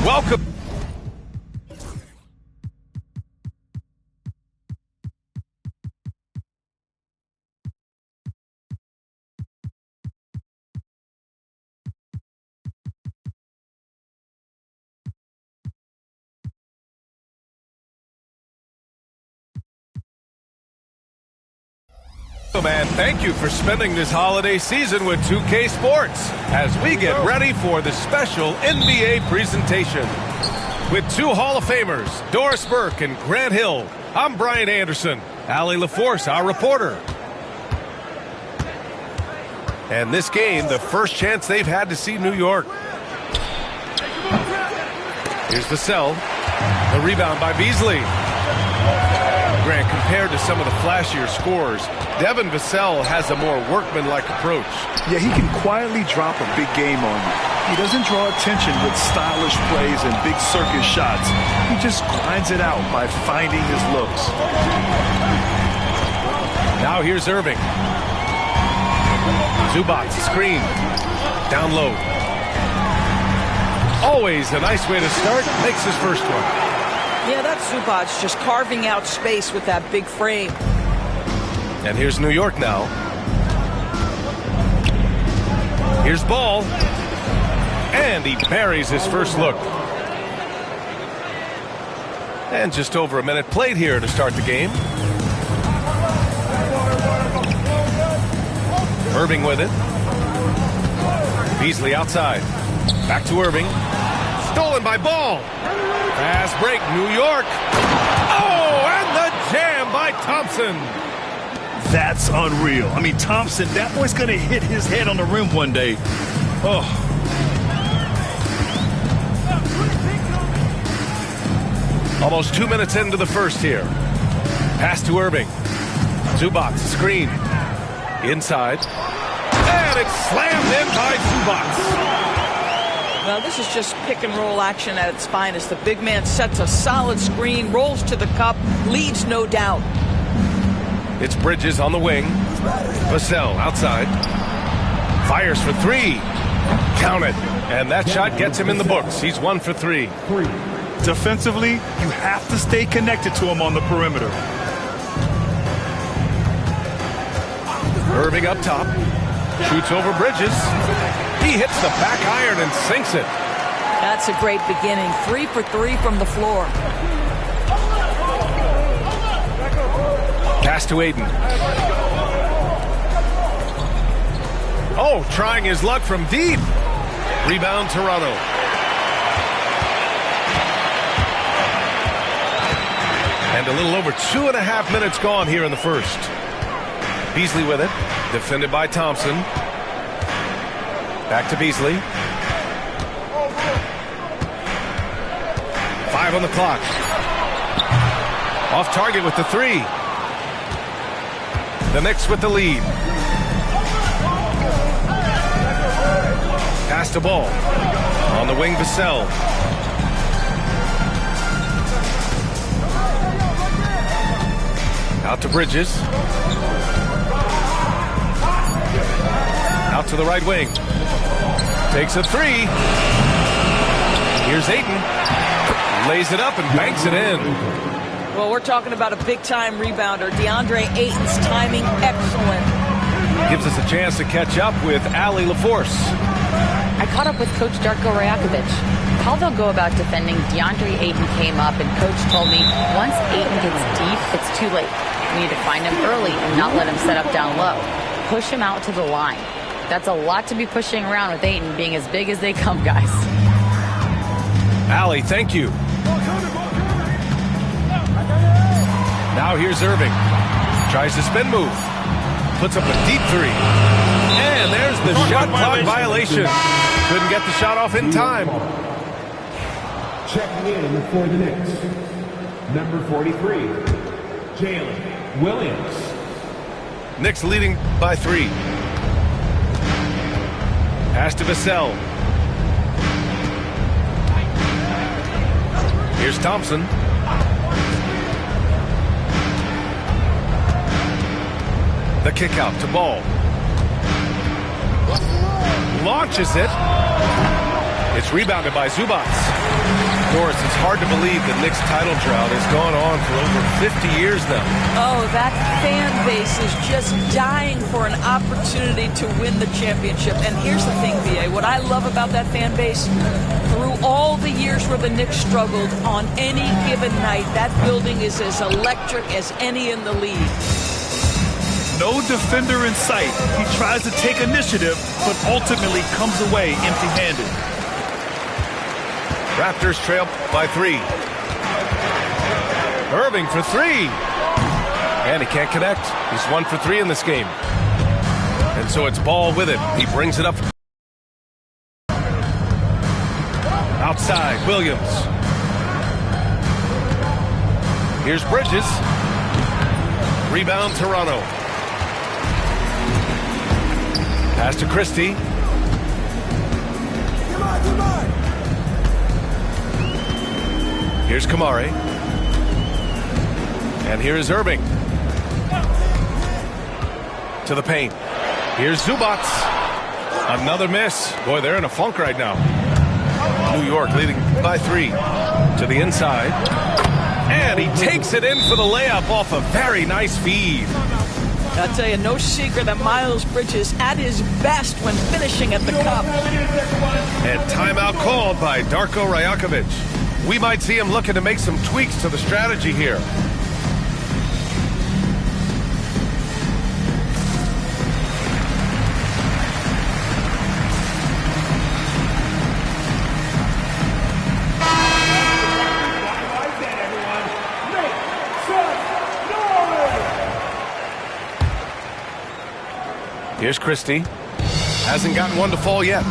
Welcome. And thank you for spending this holiday season with 2K Sports as we get ready for the special NBA presentation. With two Hall of Famers, Doris Burke and Grant Hill, I'm Brian Anderson, Allie LaForce, our reporter. And this game, the first chance they've had to see New York. Here's Vassell, the rebound by Beasley. Grant, compared to some of the flashier scores, Devin Vassell has a more workmanlike approach. Yeah, he can quietly drop a big game on you. He doesn't draw attention with stylish plays and big circus shots. He just grinds it out by finding his looks. Now here's Irving. Zubac, screen. Down low. Always a nice way to start. Makes his first one. Yeah, that's Zubac just carving out space with that big frame. And here's New York now. Here's Ball. And he buries his first look. And just over a minute played here to start the game. Irving with it. Beasley outside. Back to Irving. Stolen by Ball. Fast break, New York. Oh, and the jam by Thompson. That's unreal. I mean, Thompson, that boy's going to hit his head on the rim one day. Oh. Almost 2 minutes into the first here. Pass to Irving. Zubac, screen. Inside. And it's slammed in by Zubac. Well, this is just pick and roll action at its finest. The big man sets a solid screen, rolls to the cup, leads no doubt. It's Bridges on the wing. Vassell outside. Fires for three. Count it. And that shot gets him in the books. He's 1 for 3. Defensively, you have to stay connected to him on the perimeter. Irving up top. Shoots over Bridges. He hits the back iron and sinks it. That's a great beginning. 3 for 3 from the floor. Pass to Aiden. Oh, trying his luck from deep. Rebound, Toronto. And a little over 2.5 minutes gone here in the first. Beasley with it. Defended by Thompson. Back to Beasley. 5 on the clock. Off target with the 3. The Knicks with the lead. Pass to Ball. On the wing, Vassell. Out to Bridges. Out to the right wing. Takes a 3. Here's Ayton. Lays it up and banks it in. Well, we're talking about a big-time rebounder. DeAndre Ayton's timing, excellent. Gives us a chance to catch up with Allie LaForce. I caught up with Coach Darko Rajakovic. How they'll go about defending DeAndre Ayton came up, and Coach told me once Ayton gets deep, it's too late. We need to find him early and not let him set up down low. Push him out to the line. That's a lot to be pushing around with Ayton being as big as they come, guys. Allie, thank you. Now here's Irving. Tries the spin move. Puts up a deep 3. And there's the shot clock violation. Couldn't get the shot off in time. Checking in for the Knicks, number 43, Jalen Williams. Knicks leading by 3. Pass to Vassell. Here's Thompson. The kick out to Ball. Launches it. It's rebounded by Zubac. Doris, it's hard to believe the Knicks title drought has gone on for over 50 years now. Oh, that fan base is just dying for an opportunity to win the championship. And here's the thing, B.A., what I love about that fan base, through all the years where the Knicks struggled, on any given night, that building is as electric as any in the league. No defender in sight. He tries to take initiative, but ultimately comes away empty-handed. Raptors trail by 3. Irving for 3. And he can't connect. He's 1 for 3 in this game. And so it's Ball with it. He brings it up. Outside, Williams. Here's Bridges. Rebound, Toronto. Pass to Christie. Here's Kamari. And here is Irving. To the paint. Here's Zubac. Another miss. Boy, they're in a funk right now. New York leading by 3. To the inside. And he takes it in for the layup off a very nice feed. I'll tell you, no secret that Miles Bridges at his best when finishing at the cup. And timeout called by Darko Rajakovic. We might see him looking to make some tweaks to the strategy here. Here's Christie. Hasn't gotten one to fall yet.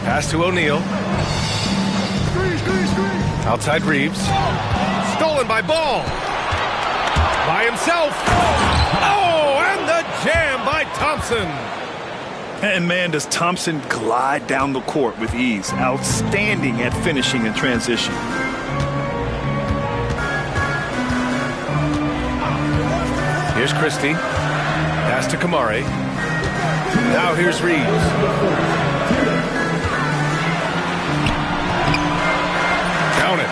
Pass to O'Neal. Outside Reeves. Stolen by Ball. By himself. Oh, and the jam by Thompson. And man, does Thompson glide down the court with ease. Outstanding at finishing in transition. Here's Christie. Pass to Kamari. Now here's Reeves. Count it.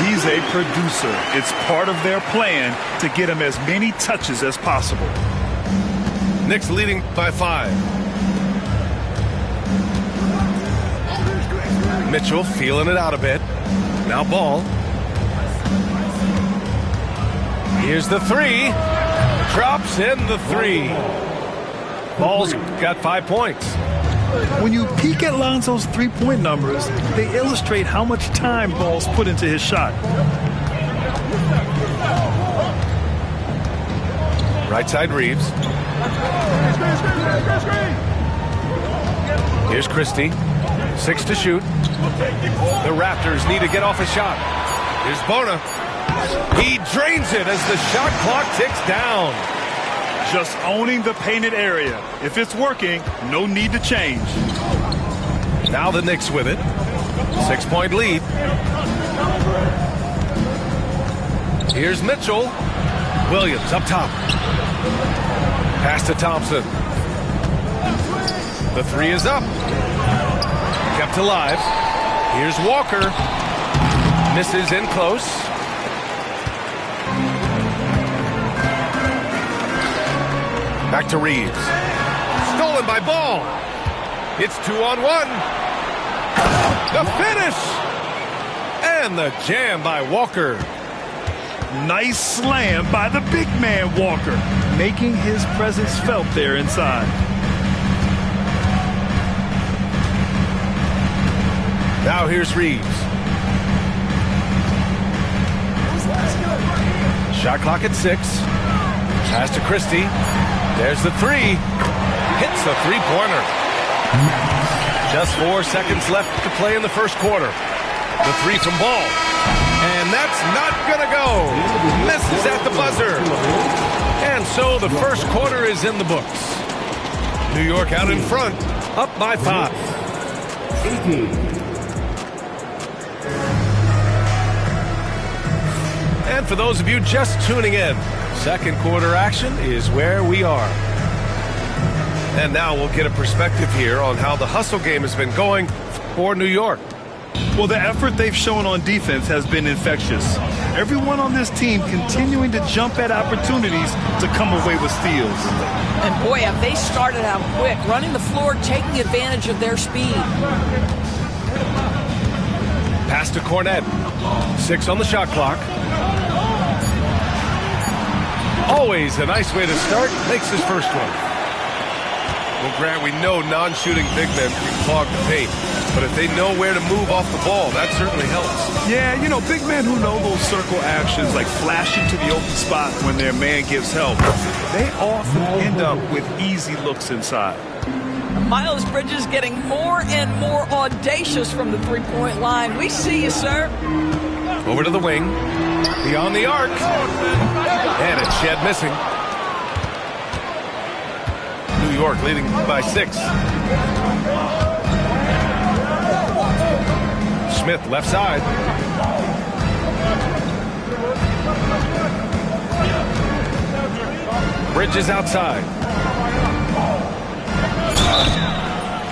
He's a producer. It's part of their plan to get him as many touches as possible. Knicks leading by 5. Mitchell feeling it out a bit. Now Ball. Here's the 3. Drops in the 3. Ball's got 5 points. When you peek at Lonzo's three-point numbers, they illustrate how much time Ball's put into his shot. Right side Reeves. Here's Christie. 6 to shoot. The Raptors need to get off a shot. Here's Bona. He drains it as the shot clock ticks down. Just owning the painted area. If it's working, no need to change. Now the Knicks with it. 6-point lead. Here's Mitchell. Williams up top. Pass to Thompson. The 3 is up. Kept alive. Here's Walker. Misses in close. Back to Reeves. Stolen by Ball. It's 2-on-1. The finish. And the jam by Walker. Nice slam by the big man Walker, making his presence felt there inside. Now here's Reeves. Shot clock at 6. Pass to Christie. There's the 3. Hits the three-pointer. Just 4 seconds left to play in the first quarter. The 3 from Ball. And that's not going to go. Misses at the buzzer. And so the first quarter is in the books. New York out in front, up by 5. 18. And for those of you just tuning in, second quarter action is where we are. And now we'll get a perspective here on how the hustle game has been going for New York. Well, the effort they've shown on defense has been infectious. Everyone on this team continuing to jump at opportunities to come away with steals. And boy, have they started out quick, running the floor, taking advantage of their speed. Pass to Cornette. 6 on the shot clock. Always a nice way to start. Makes his first one. Well, Grant, we know non-shooting big men can clog the paint. But if they know where to move off the ball, that certainly helps. Yeah, you know, big men who know those circle actions, like flashing to the open spot when their man gives help, they often end up with easy looks inside. Miles Bridges getting more and more audacious from the three-point line. We see you, sir. Over to the wing. Beyond the arc. And it's Shed missing. New York leading by 6. Smith left side. Bridges outside.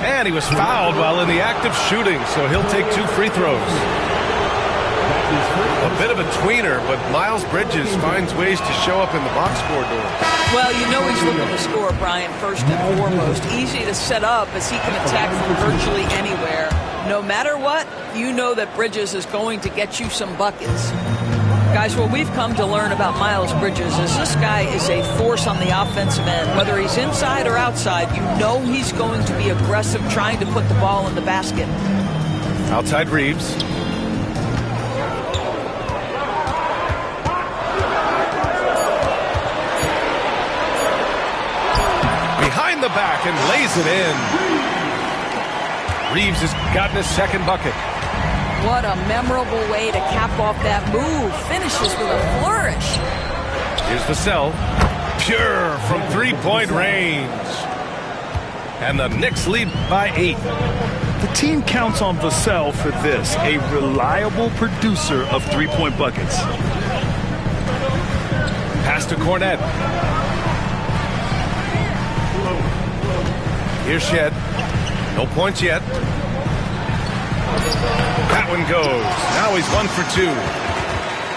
And he was fouled while in the act of shooting, so he'll take 2 free throws. A bit of a tweener, but Miles Bridges finds ways to show up in the box score door. Well, you know he's looking to score, Brian, first and foremost. Easy to set up as he can attack from virtually anywhere. No matter what, you know that Bridges is going to get you some buckets. Guys, what we've come to learn about Miles Bridges is this guy is a force on the offensive end. Whether he's inside or outside, you know he's going to be aggressive trying to put the ball in the basket. Outside Reeves. Behind the back and lays it in. Reeves has gotten his second bucket. What a memorable way to cap off that move. Finishes with a flourish. Here's Vassell. Pure from three-point range. And the Knicks lead by 8. The team counts on Vassell for this, a reliable producer of three-point buckets. Pass to Cornette. Here's Shed. No points yet. That one goes. Now he's 1 for 2.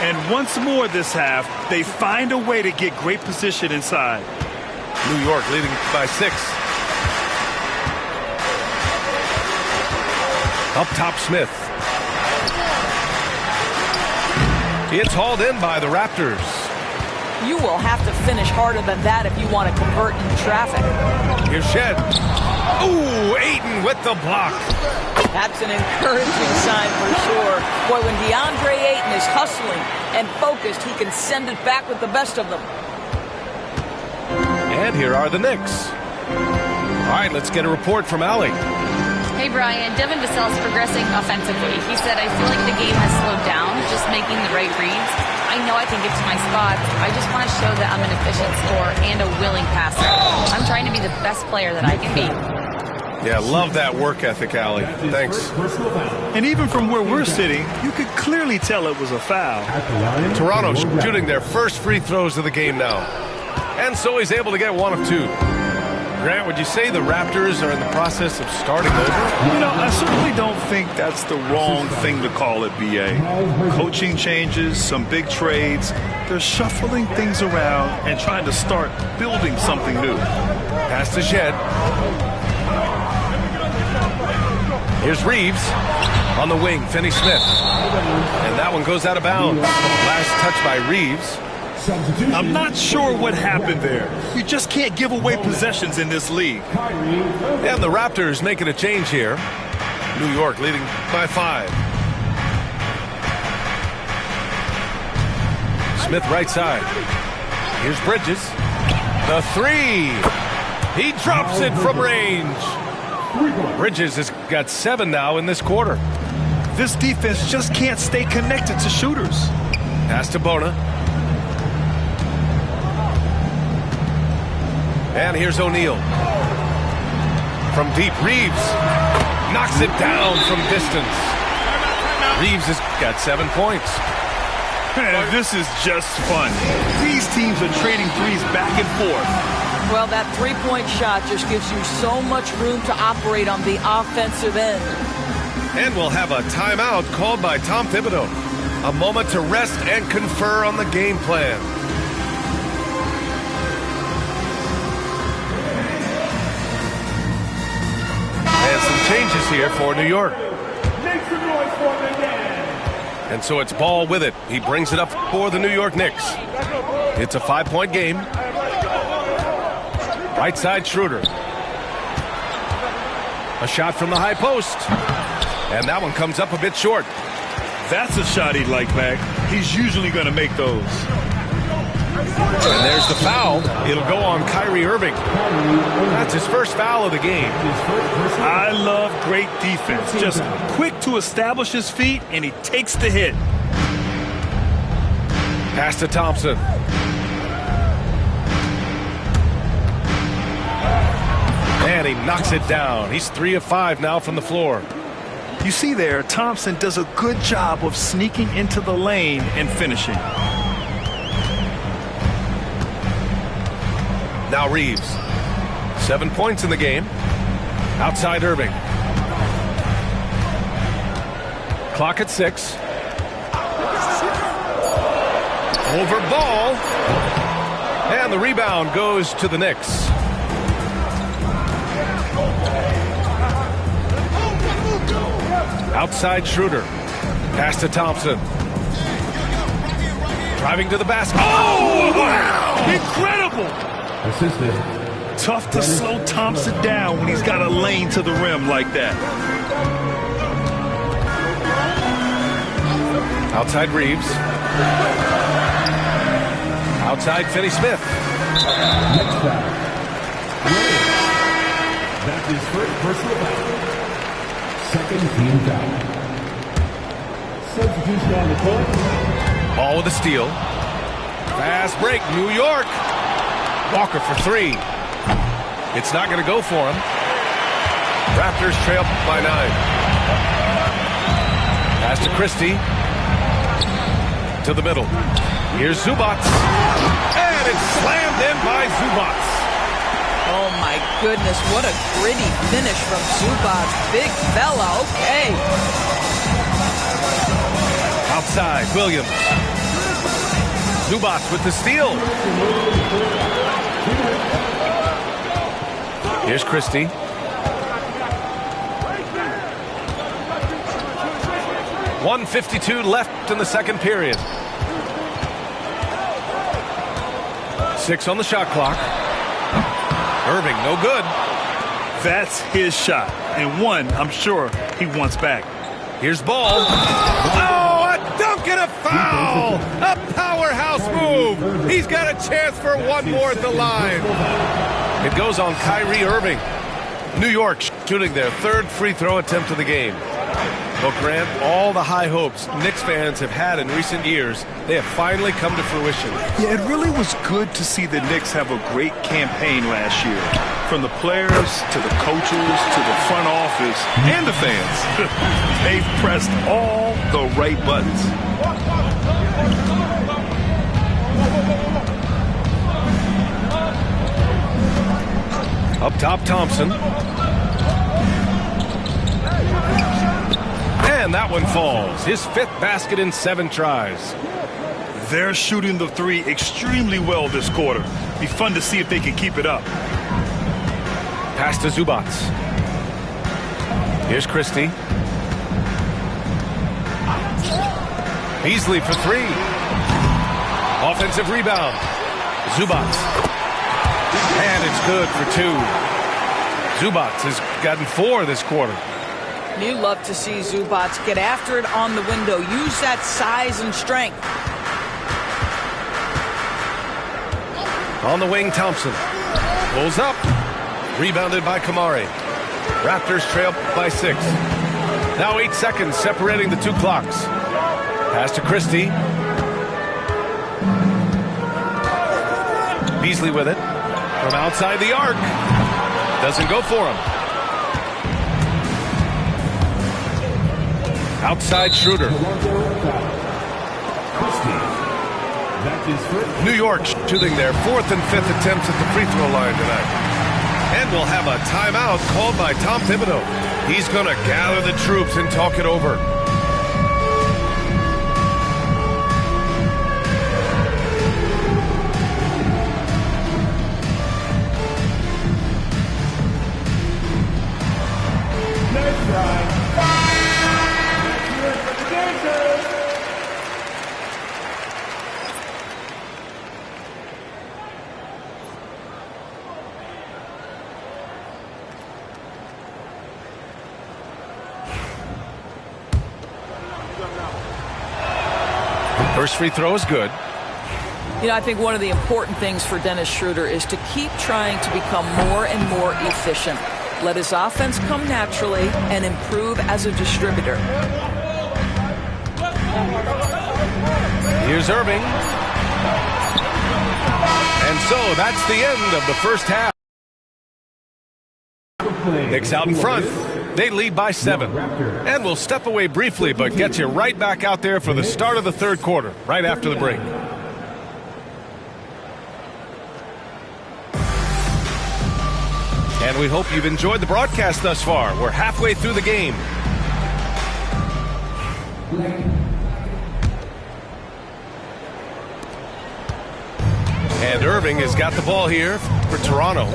And once more this half, they find a way to get great position inside. New York leading by 6. Up top, Smith. It's hauled in by the Raptors. You will have to finish harder than that if you want to convert in traffic. Here's Shed. Ooh, Ayton with the block. That's an encouraging sign for sure. Boy, when DeAndre Ayton is hustling and focused, he can send it back with the best of them. And here are the Knicks. All right, let's get a report from Allie. Hey, Brian, Devin Vassell's progressing offensively. He said, I feel like the game has slowed down, just making the right reads. I know I can get to my spots. I just want to show that I'm an efficient scorer and a willing passer. I'm trying to be the best player that I can be. Yeah, love that work ethic, Allie. Thanks. And even from where we're sitting, you could clearly tell it was a foul. Toronto shooting their first free throws of the game now. And so he's able to get 1 of 2. Grant, would you say the Raptors are in the process of starting over? You know, I certainly don't think that's the wrong thing to call it, B.A. Coaching changes, some big trades. They're shuffling things around and trying to start building something new. Pass to Shed. Here's Reeves on the wing, Finney Smith. And that one goes out of bounds. Last touch by Reeves. I'm not sure what happened there. You just can't give away possessions in this league. And the Raptors making a change here. New York leading by 5. Smith right side. Here's Bridges. The 3. He drops it from range. Bridges has got 7 now in this quarter. This defense just can't stay connected to shooters. Pass to Bona. And here's O'Neal. From deep, Reeves knocks it down from distance. Reeves has got 7 points. Man, this is just fun. These teams are trading threes back and forth. Well, that three-point shot just gives you so much room to operate on the offensive end. And we'll have a timeout called by Tom Thibodeau. A moment to rest and confer on the game plan. And some changes here for New York. And so it's Ball with it. He brings it up for the New York Knicks. It's a 5-point game. Right side Schroeder. A shot from the high post. And that one comes up a bit short. That's a shot he'd like back. He's usually going to make those. And there's the foul. It'll go on Kyrie Irving. That's his first foul of the game. I love great defense. Just quick to establish his feet, and he takes the hit. Pass to Thompson. And he knocks it down. He's 3 of 5 now from the floor. You see there, Thompson does a good job of sneaking into the lane and finishing. Now Reeves. 7 points in the game. Outside Irving. Clock at 6. Over Ball. And the rebound goes to the Knicks. Outside Schroeder. Pass to Thompson. Driving to the basket. Oh, wow! Incredible! Assistant. Tough to slow Thompson down when he's got a lane to the rim like that. Outside Reeves. Outside Finney-Smith. Next foul. That's his first personal foul. Second team foul. Substitution on the court. Ball with a steal. Fast break, New York. Walker for 3. It's not going to go for him. Raptors trail by 9. Pass to Christie. To the middle. Here's Zubac. And it's slammed in by Zubac. Oh, my goodness. What a gritty finish from Zubac. Big fella. Okay. Outside, Williams. Zubac with the steal. Here's Christie. .152 left in the second period. 6 on the shot clock. Irving, no good. That's his shot, and one I'm sure he wants back. Here's Ball. Oh, a dunk and a foul! A powerhouse move. He's got a chance for one more at the line. It goes on Kyrie Irving. New York shooting their 3rd free throw attempt of the game. Well, Grant, all the high hopes Knicks fans have had in recent years, they have finally come to fruition. Yeah, it really was good to see the Knicks have a great campaign last year. From the players to the coaches to the front office and the fans. They've pressed all the right buttons. Up top, Thompson. And that one falls. His 5th basket in 7 tries. They're shooting the 3 extremely well this quarter. Be fun to see if they can keep it up. Pass to Zubac. Here's Christie. Beasley for 3. Offensive rebound. Zubac. And it's good for 2. Zubac has gotten 4 this quarter. You love to see Zubac get after it on the window. Use that size and strength. On the wing, Thompson. Pulls up. Rebounded by Kamari. Raptors trail by 6. Now 8 seconds separating the 2 clocks. Pass to Christie. Beasley with it. From outside the arc. Doesn't go for him. Outside Schroeder. New York shooting their 4th and 5th attempts at the free throw line tonight. And we'll have a timeout called by Tom Thibodeau. He's going to gather the troops and talk it over. First free throw is good. You know, I think one of the important things for Dennis Schroeder is to keep trying to become more and more efficient. Let his offense come naturally and improve as a distributor. Here's Irving. And so that's the end of the first half. Knicks out in front. They lead by 7. And we'll step away briefly, but get you right back out there for the start of the third quarter, right after the break. And we hope you've enjoyed the broadcast thus far. We're halfway through the game. And Irving has got the ball here for Toronto.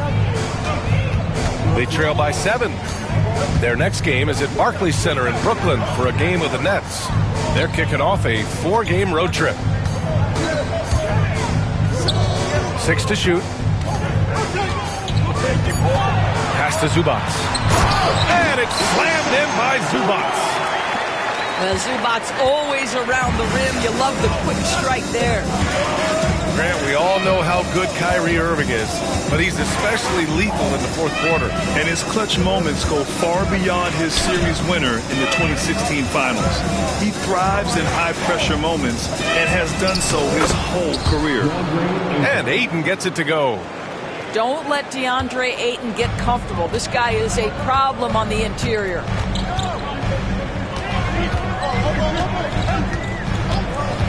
They trail by 7. Their next game is at Barclays Center in Brooklyn for a game with the Nets. They're kicking off a 4-game road trip. 6 to shoot. Pass to Zubac. And it's slammed in by Zubac. Zubac's always around the rim. You love the quick strike there. Grant, we all know how good Kyrie Irving is, but he's especially lethal in the fourth quarter. And his clutch moments go far beyond his series winner in the 2016 finals. He thrives in high-pressure moments and has done so his whole career. And Ayton gets it to go. Don't let DeAndre Ayton get comfortable. This guy is a problem on the interior.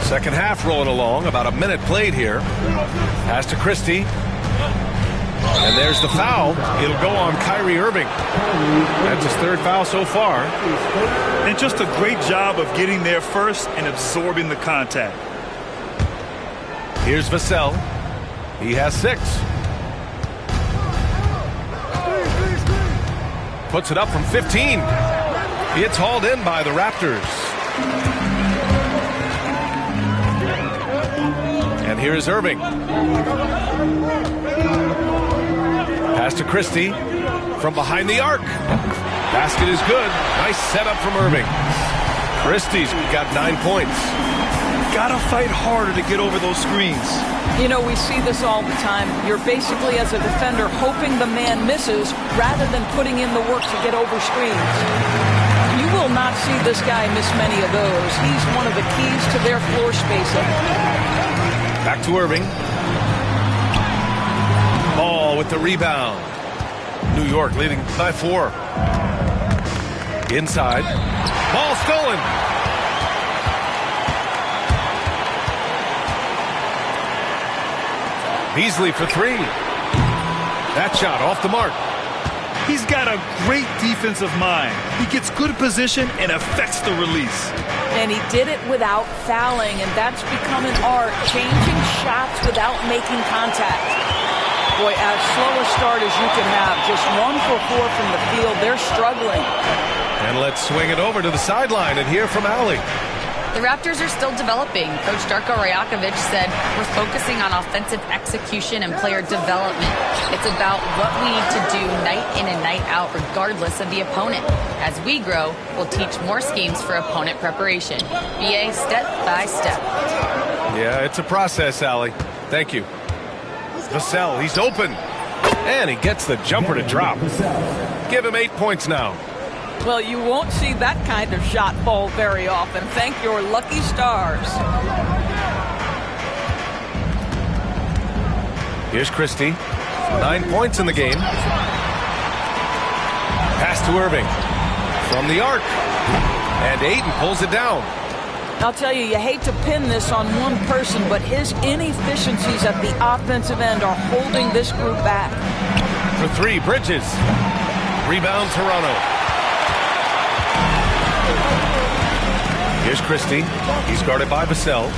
Second half rolling along, about a minute played here. Pass to Christie. And there's the foul. It'll go on Kyrie Irving. That's his 3rd foul so far. And just a great job of getting there first and absorbing the contact. Here's Vassell. He has 6. Puts it up from 15. It's hauled in by the Raptors. And here's Irving. Pass to Christie from behind the arc. Basket is good. Nice setup from Irving. Christie's got 9 points. Gotta fight harder to get over those screens. You know, we see this all the time. You're basically, as a defender, hoping the man misses rather than putting in the work to get over screens. You will not see this guy miss many of those. He's one of the keys to their floor spacing. Back to Irving. Ball with the rebound. New York leading by 4. Inside. Ball stolen. Beasley for 3. That shot off the mark. He's got a great defensive mind. He gets good position and affects the release. And he did it without fouling, and that's become an art, changing shots without making contact. Boy, as slow a start as you can have, just 1 for 4 from the field. They're struggling. And let's swing it over to the sideline and hear from Allie. The Raptors are still developing. Coach Darko Rajakovic said, we're focusing on offensive execution and player development. It's about what we need to do night in and night out, regardless of the opponent. As we grow, we'll teach more schemes for opponent preparation. BA step by step. Yeah, it's a process, Allie. Thank you. Vassell, he's open. And he gets the jumper to drop. Give him 8 points now. Well, you won't see that kind of shot fall very often. Thank your lucky stars. Here's Christie. 9 points in the game. Pass to Irving. From the arc. And Ayton pulls it down. I'll tell you, you hate to pin this on one person, but his inefficiencies at the offensive end are holding this group back. For three, Bridges. Rebound, Toronto. Here's Christie. He's guarded by Vassell.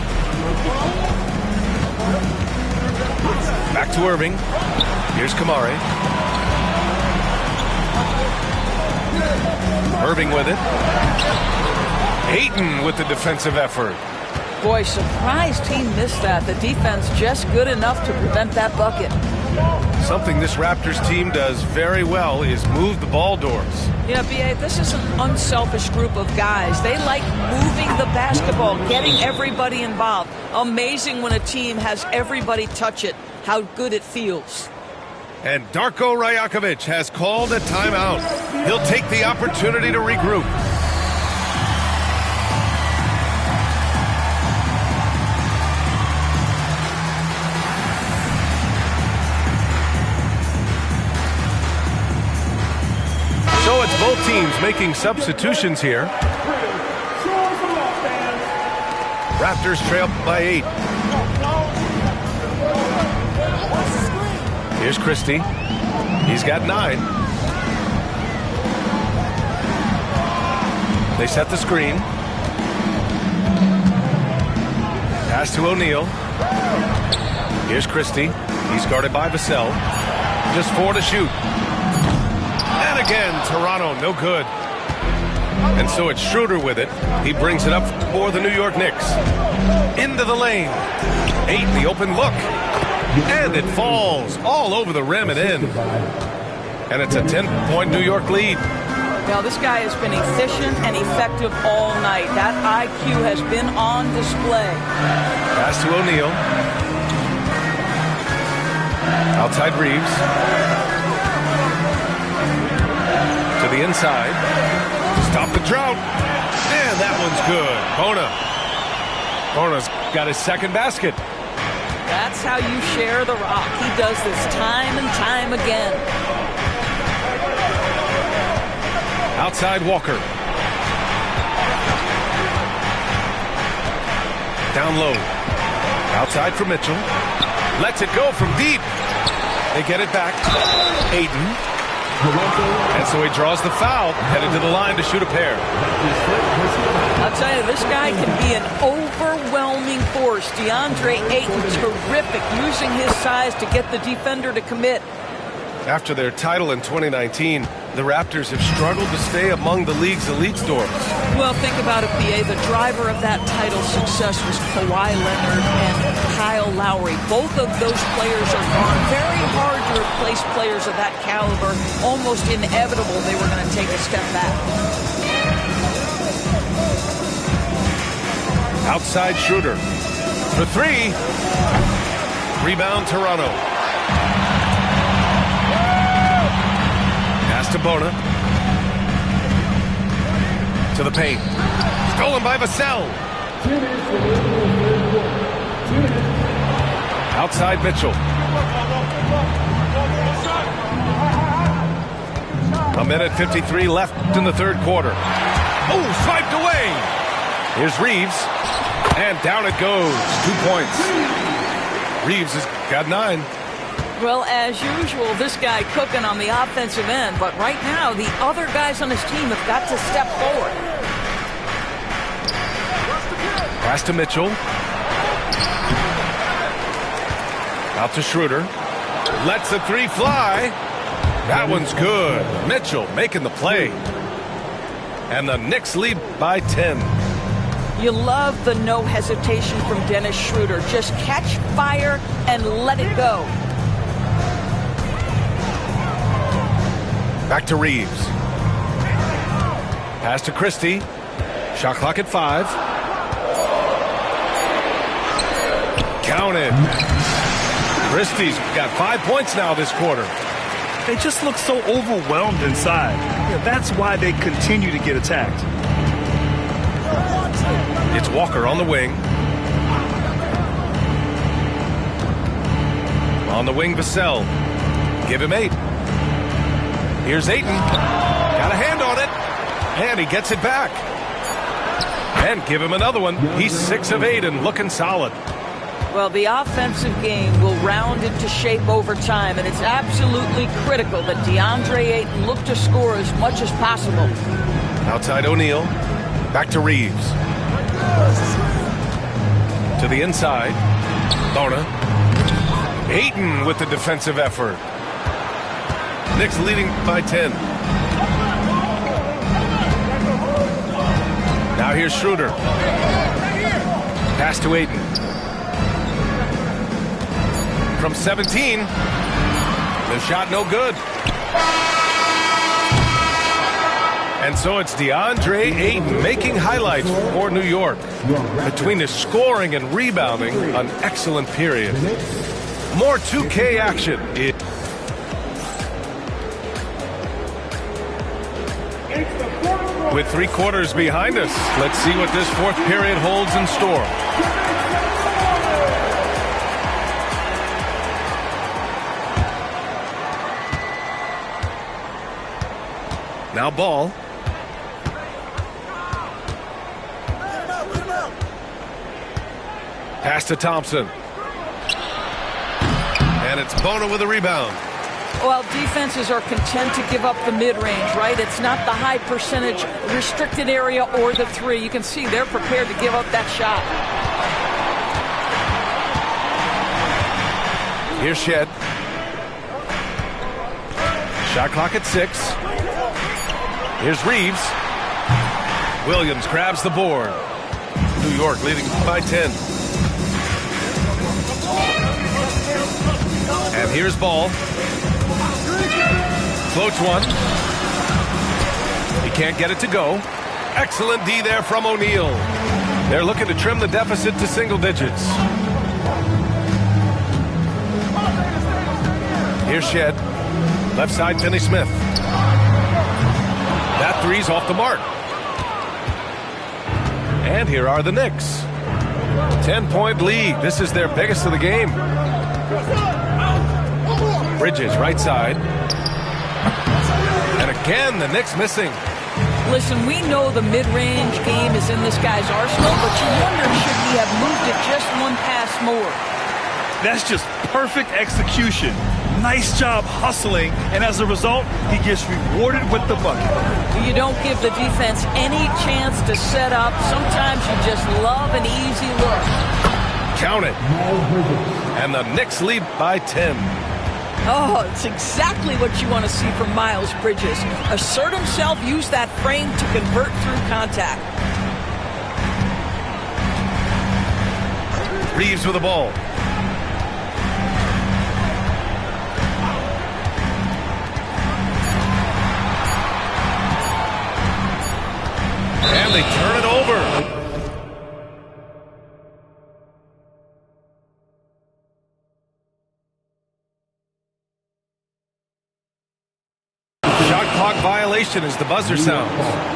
Back to Irving. Here's Kamari. Irving with it. Ayton with the defensive effort. Boy, surprised he missed that. The defense just good enough to prevent that bucket. Something this Raptors team does very well is move the ball doors. Yeah, B.A., this is an unselfish group of guys. They like moving the basketball, getting everybody involved. Amazing when a team has everybody touch it, how good it feels. And Darko Rajakovic has called a timeout. He'll take the opportunity to regroup. So it's both teams making substitutions here. Raptors trail by 8. Here's Christie. He's got 9. They set the screen. Pass to O'Neal. Here's Christie. He's guarded by Vassell. Just 4 to shoot. And again, Toronto, no good. And so it's Schroeder with it. He brings it up for the New York Knicks. Into the lane. 8, the open look. And it falls all over the rim and in. And it's a 10-point New York lead. Now, this guy has been efficient and effective all night. That IQ has been on display. Pass to O'Neal. Outside Reeves. To the inside. Stop the drought. And that one's good. Bona's got his second basket. That's how you share the rock. He does this time and time again. Outside Walker. Down low. Outside for Mitchell. Lets it go from deep. They get it back. Ayton. And so he draws the foul, headed to the line to shoot a pair. I'll tell you, this guy can be an overwhelming force. DeAndre Ayton, terrific, using his size to get the defender to commit. After their title in 2019, the Raptors have struggled to stay among the league's elite stores. Well, think about it, B.A. The driver of that title success was Kawhi Leonard and Kyle Lowry. Both of those players are gone. Very hard to replace players of that caliber. Almost inevitable they were going to take a step back. Outside Schroeder. For 3. Rebound Toronto. Pass to Bona. To the paint. Stolen by Vassell. Outside Mitchell. A minute 53 left in the third quarter. Oh, swiped away. Here's Reeves. And down it goes. 2 points. Reeves has got 9. Well, as usual, this guy cooking on the offensive end. But right now, the other guys on his team have got to step forward. Pass to Mitchell. Out to Schroeder. Lets the 3 fly. That one's good. Mitchell making the play. And the Knicks lead by 10. You love the no hesitation from Dennis Schroeder. Just catch fire and let it go. Back to Reeves. Pass to Christie. Shot clock at 5. Counted. Christie's got 5 points now this quarter. They just look so overwhelmed inside. Yeah, that's why they continue to get attacked. It's Walker on the wing. On the wing, Vassell. Give him 8. Here's Ayton. Got a hand on it. And he gets it back. And give him another one. He's 6 of 8 and looking solid. Well, the offensive game will round into shape over time, and it's absolutely critical that DeAndre Ayton look to score as much as possible. Outside O'Neal. Back to Reeves. To the inside. Bona. Ayton with the defensive effort. Knicks leading by 10. Now here's Schroeder. Pass to Ayton. From 17. The shot no good. And so it's DeAndre Ayton making highlights for New York. Between his scoring and rebounding, an excellent period. More 2K action. With 3 quarters behind us, let's see what this 4th period holds in store. Now ball. Pass to Thompson. And it's Bona with a rebound. Well, defenses are content to give up the mid-range, right? It's not the high percentage restricted area or the 3. You can see they're prepared to give up that shot. Here's Shed. Shot clock at 6. Here's Reeves. Williams grabs the board. New York leading by 10. And here's Ball. Floats one. He can't get it to go. Excellent D there from O'Neal. They're looking to trim the deficit to single digits. Here's Shed. Left side, Finney-Smith. That 3's off the mark. And here are the Knicks. 10-point lead. This is their biggest of the game. Bridges, right side. And again, the Knicks missing. Listen, we know the mid-range game is in this guy's arsenal, but you wonder should he have moved it just one pass more. That's just perfect execution. Nice job hustling, and as a result, he gets rewarded with the bucket. You don't give the defense any chance to set up. Sometimes you just love an easy look. Count it. And the Knicks lead by 10. Oh, it's exactly what you want to see from Miles Bridges. Assert himself, use that frame to convert through contact. Reeves with the ball. And they turn it over. Shot clock violation as the buzzer sounds.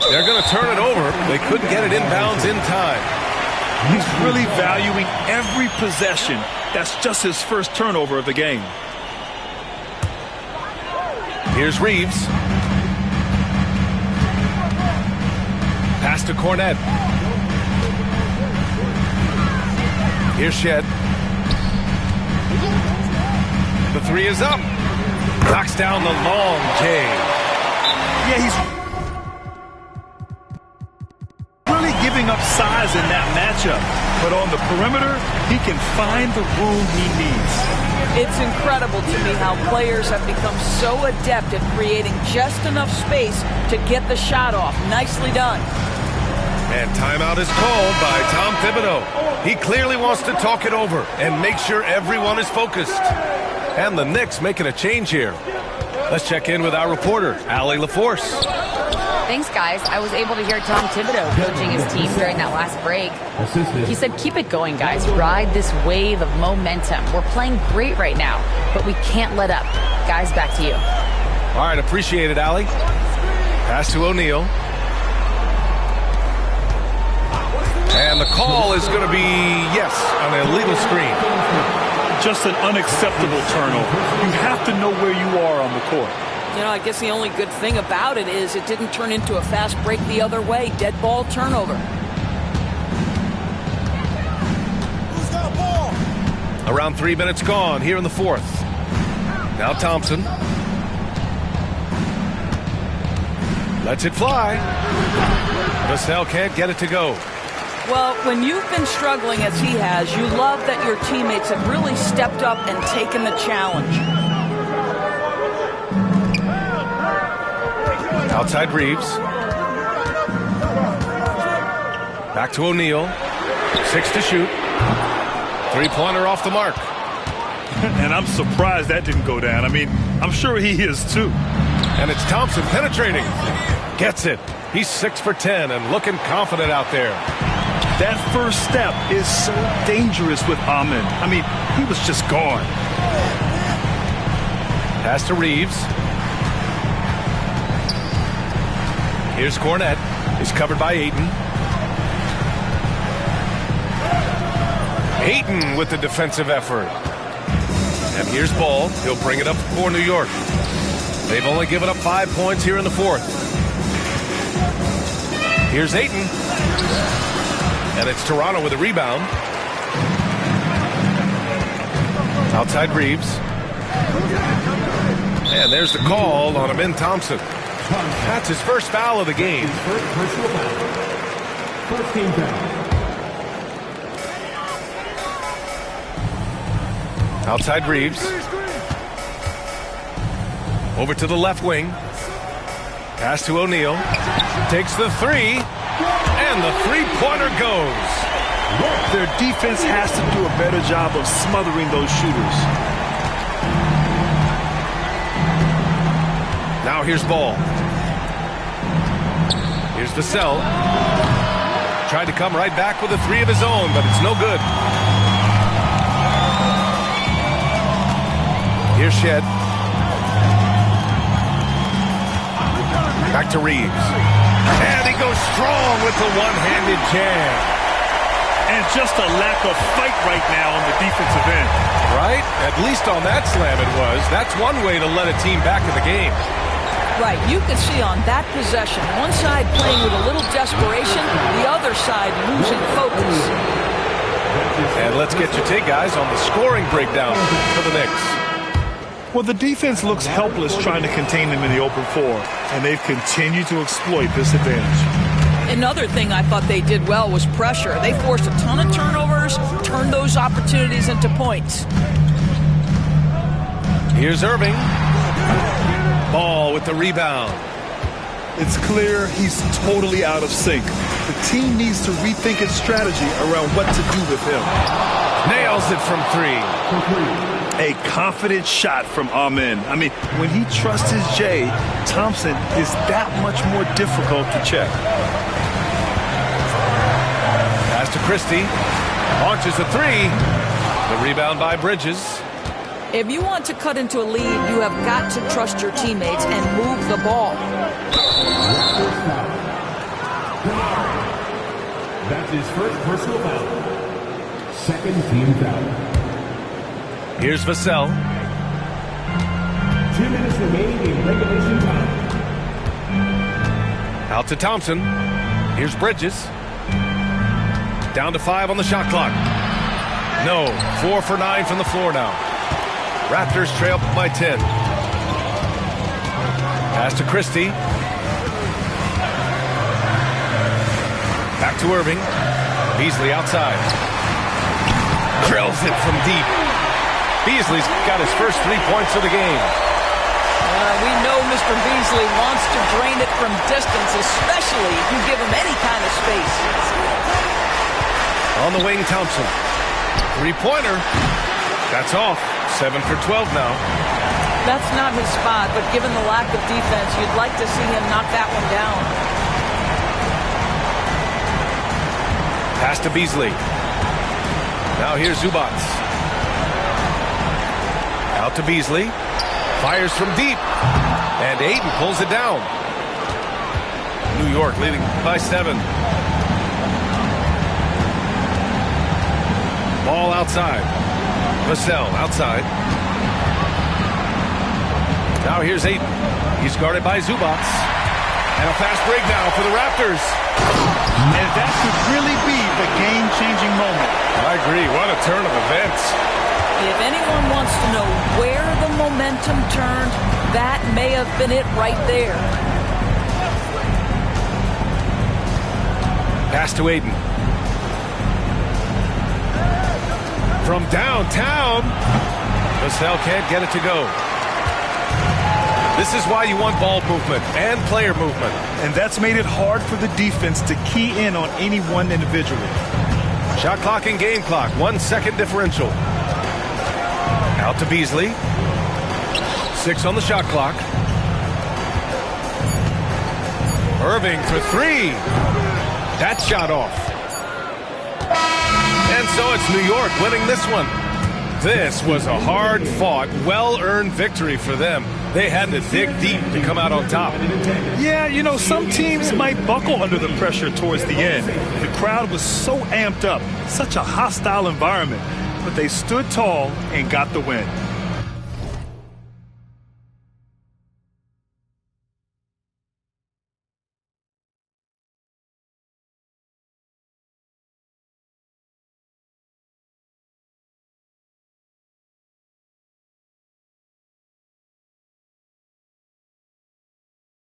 They're going to turn it over. They couldn't get it inbounds in time. He's really valuing every possession. That's just his first turnover of the game. Here's Reeves. Pass to Cornette. Here's Shed. The three is up. Knocks down the long J. Yeah, he's really giving up size in that matchup. But on the perimeter, he can find the room he needs. It's incredible to me how players have become so adept at creating just enough space to get the shot off. Nicely done. And timeout is called by Tom Thibodeau. He clearly wants to talk it over and make sure everyone is focused. And the Knicks making a change here. Let's check in with our reporter, Allie LaForce. Thanks, guys. I was able to hear Tom Thibodeau coaching his team during that last break. He said, keep it going, guys. Ride this wave of momentum. We're playing great right now, but we can't let up. Guys, back to you. All right, appreciate it, Allie. Pass to O'Neal. And the call is going to be, yes, an illegal screen. Just an unacceptable turnover. You have to know where you are on the court. You know, I guess the only good thing about it is it didn't turn into a fast break the other way. Dead ball turnover. Who's got a ball? Around 3 minutes gone here in the fourth. Now Thompson. Lets it fly. Vassell can't get it to go. Well, when you've been struggling as he has, you love that your teammates have really stepped up and taken the challenge. Outside Reeves. Back to O'Neal. 6 to shoot. Three-pointer off the mark. And I'm surprised that didn't go down. I mean, I'm sure he is too. And it's Thompson penetrating. Gets it. He's 6 for 10 and looking confident out there. That first step is so dangerous with Amin. I mean, he was just gone. Pass to Reeves. Here's Cornette. He's covered by Ayton. Ayton with the defensive effort. And here's Ball. He'll bring it up for New York. They've only given up 5 points here in the fourth. Here's Ayton. And it's Toronto with a rebound. Outside Reeves. And there's the call on Amin Thompson. That's his first foul of the game. First team foul. Outside Reeves. Over to the left wing. Pass to O'Neal. Takes the three. And the three-pointer goes. Their defense has to do a better job of smothering those shooters. Now here's Ball. Here's Vassell. Tried to come right back with a three of his own, but it's no good. Here's Shed. Back to Reeves. And he goes strong with the one-handed jam. And just a lack of fight right now on the defensive end. Right? At least on that slam it was. That's one way to let a team back in the game. Right, you can see on that possession, one side playing with a little desperation, the other side losing focus. And let's get your take, guys, on the scoring breakdown for the Knicks. Well, the defense looks helpless trying to contain them in the open floor, and they've continued to exploit this advantage. Another thing I thought they did well was pressure. They forced a ton of turnovers, turned those opportunities into points. Here's Irving. Ball with the rebound. It's clear he's totally out of sync. The team needs to rethink its strategy around what to do with him. Nails it from three. A confident shot from Amin. I mean, when he trusts his J, Thompson is that much more difficult to check. Pass to Christie. Launches a three. The rebound by Bridges. If you want to cut into a lead, you have got to trust your teammates and move the ball. That's his first personal foul. Second team foul. Here's Vassell. 2 minutes remaining in regulation time. Out to Thompson. Here's Bridges. Down to 5 on the shot clock. No. 4 for 9 from the floor now. Raptors trail by 10. Pass to Christie. Back to Irving. Beasley outside. Drills it from deep. Beasley's got his first 3 points of the game. We know Mr. Beasley wants to drain it from distance, especially if you give him any kind of space. On the wing, Thompson. 3-pointer. That's off. 7 for 12 now. That's not his spot, but given the lack of defense, you'd like to see him knock that one down. Pass to Beasley. Now here's Zubats. Out to Beasley. Fires from deep. And Ayton pulls it down. New York leading by 7. Ball outside. Vassell outside. Now here's Ayton. He's guarded by Zubats. And a fast break now for the Raptors. And that could really be the game-changing moment. I agree. What a turn of events. If anyone wants to know where the momentum turned, that may have been it right there. Pass to Ayton. From downtown, Vassell can't get it to go. This is why you want ball movement and player movement. And that's made it hard for the defense to key in on any one individual. Shot clock and game clock, 1 second differential. Out to Beasley. 6 on the shot clock. Irving for 3. That shot off. And so it's New York winning this one. This was a hard-fought, well-earned victory for them. They had to dig deep to come out on top. Yeah, you know, some teams might buckle under the pressure towards the end. The crowd was so amped up, such a hostile environment. But they stood tall and got the win.